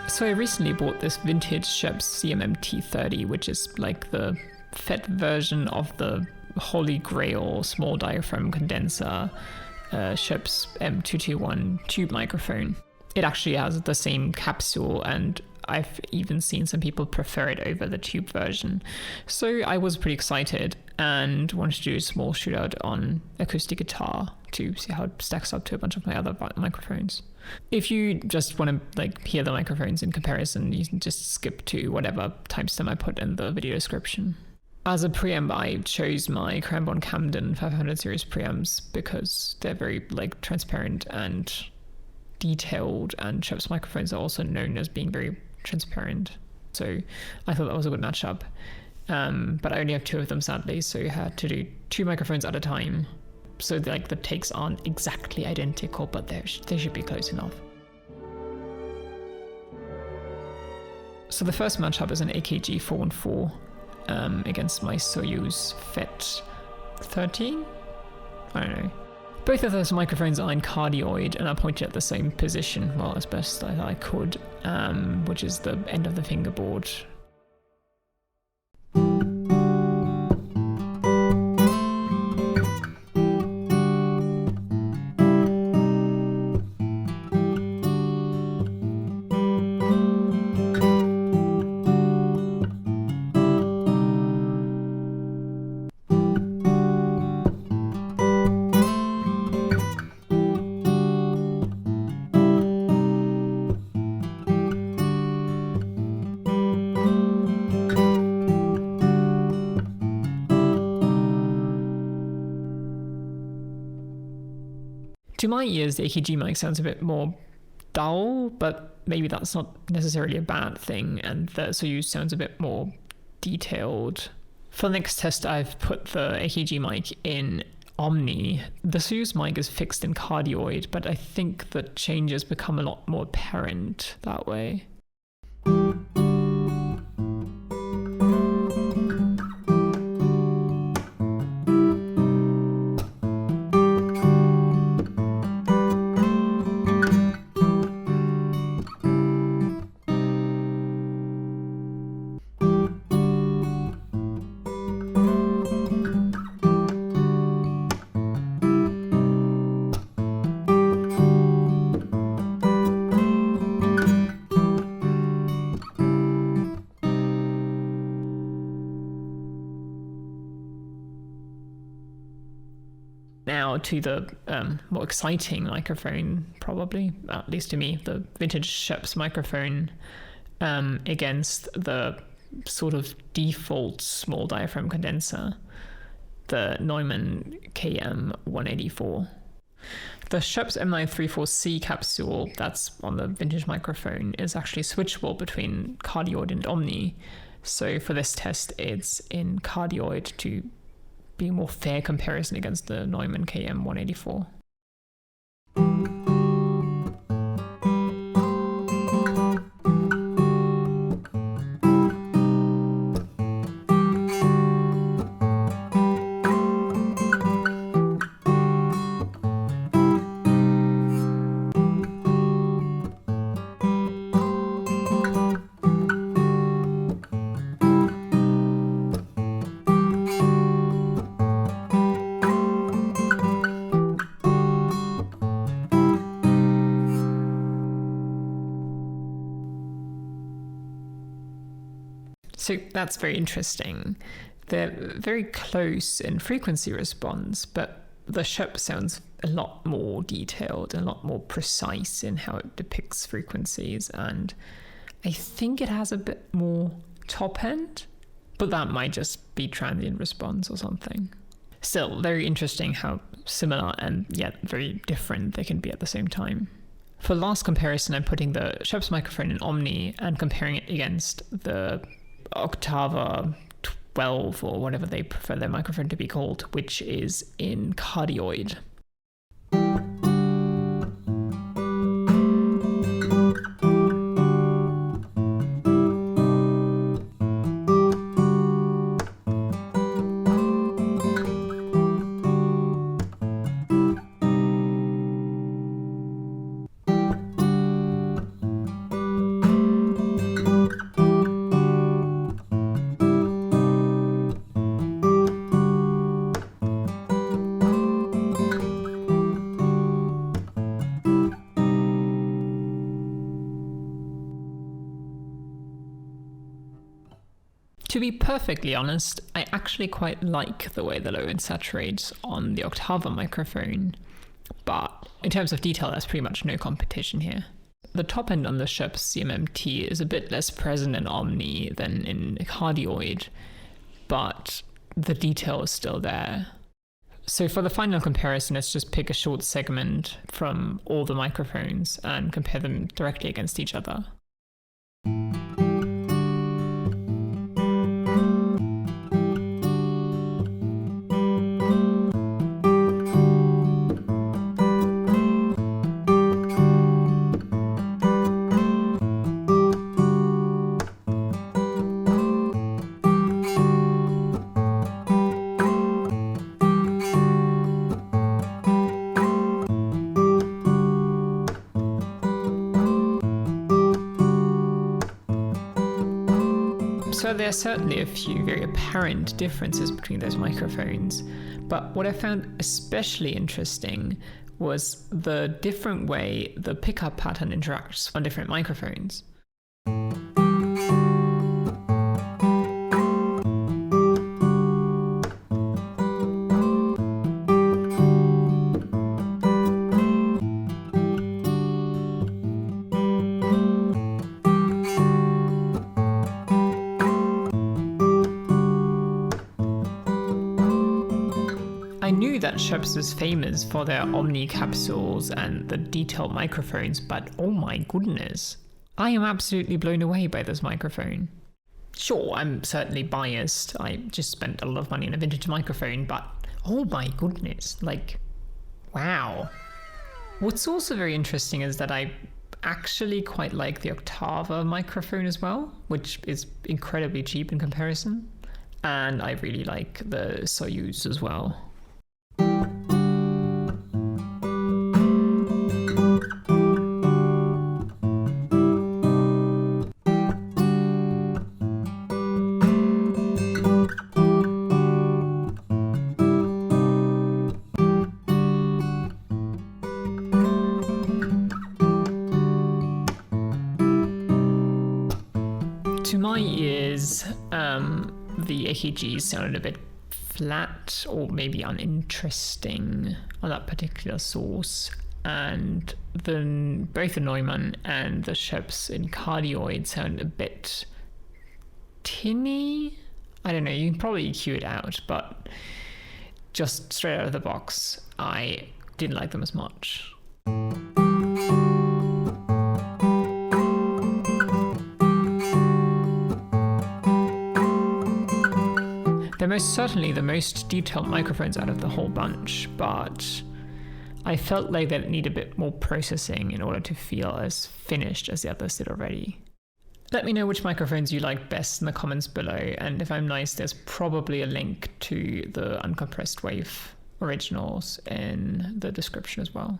So I recently bought this vintage Schoeps CMMT 30, which is like the FET version of the Holy Grail small diaphragm condenser Schoeps M934C Tube Micrphone. It actually has the same capsule, and I've even seen some people prefer it over the tube version. So I was pretty excited and wanted to do a small shootout on acoustic guitar to see how it stacks up to a bunch of my other microphones. If you just want to like hear the microphones in comparison, you can just skip to whatever timestamp I put in the video description. As a preamp, I chose my Cranbourne Camden 500 series preamps because they're very like transparent and detailed, and Schoeps microphones are also known as being very transparent. So I thought that was a good matchup. But I only have two of them sadly, so I had to do two microphones at a time. So like the takes aren't exactly identical, but they should be close enough. So the first matchup is an AKG 414 against my Soyuz FET 13? I don't know. Both of those microphones are in cardioid and are pointed at the same position, well, as best as I could, which is the end of the fingerboard. To my ears, the AKG mic sounds a bit more dull, but maybe that's not necessarily a bad thing, and the Soyuz sounds a bit more detailed. For the next test, I've put the AKG mic in Omni. The Soyuz mic is fixed in cardioid, but I think the changes become a lot more apparent that way. Now to the more exciting microphone, probably, at least to me, the vintage Schoeps microphone against the sort of default small diaphragm condenser, the Neumann KM184. The Schoeps M934C Capsule that's on the vintage microphone is actually switchable between cardioid and Omni. So for this test, it's in cardioid to be a more fair comparison against the Neumann KM184. So that's very interesting. They're very close in frequency response, but the Schoeps sounds a lot more detailed and a lot more precise in how it depicts frequencies, and I think it has a bit more top end, but that might just be transient response or something. Still, very interesting how similar and yet very different they can be at the same time. For last comparison, I'm putting the Schoeps microphone in Omni and comparing it against the Oktava 12 or whatever they prefer their microphone to be called, which is in cardioid. To be perfectly honest, I actually quite like the way the low end saturates on the Oktava microphone, but in terms of detail, there's pretty much no competition here. The top end on the Schoeps CMMT is a bit less present in Omni than in Cardioid, but the detail is still there. So for the final comparison, let's just pick a short segment from all the microphones and compare them directly against each other. So there are certainly a few very apparent differences between those microphones, but what I found especially interesting was the different way the pickup pattern interacts on different microphones. I knew that Schoeps was famous for their Omni capsules and the detailed microphones, but oh my goodness, I am absolutely blown away by this microphone. Sure, I'm certainly biased, I just spent a lot of money on a vintage microphone, but oh my goodness, like, wow. What's also very interesting is that I actually quite like the Oktava microphone as well, which is incredibly cheap in comparison, and I really like the Soyuz as well. To my ears, the AKGs sounded a bit flat or maybe uninteresting on that particular source, and both the Neumann and the Schoeps in Cardioid sound a bit tinny. I don't know, you can probably EQ it out, but just straight out of the box, I didn't like them as much. They're most certainly the most detailed microphones out of the whole bunch, but I felt like they need a bit more processing in order to feel as finished as the others did already. Let me know which microphones you like best in the comments below, and if I'm nice, there's probably a link to the uncompressed wave originals in the description as well.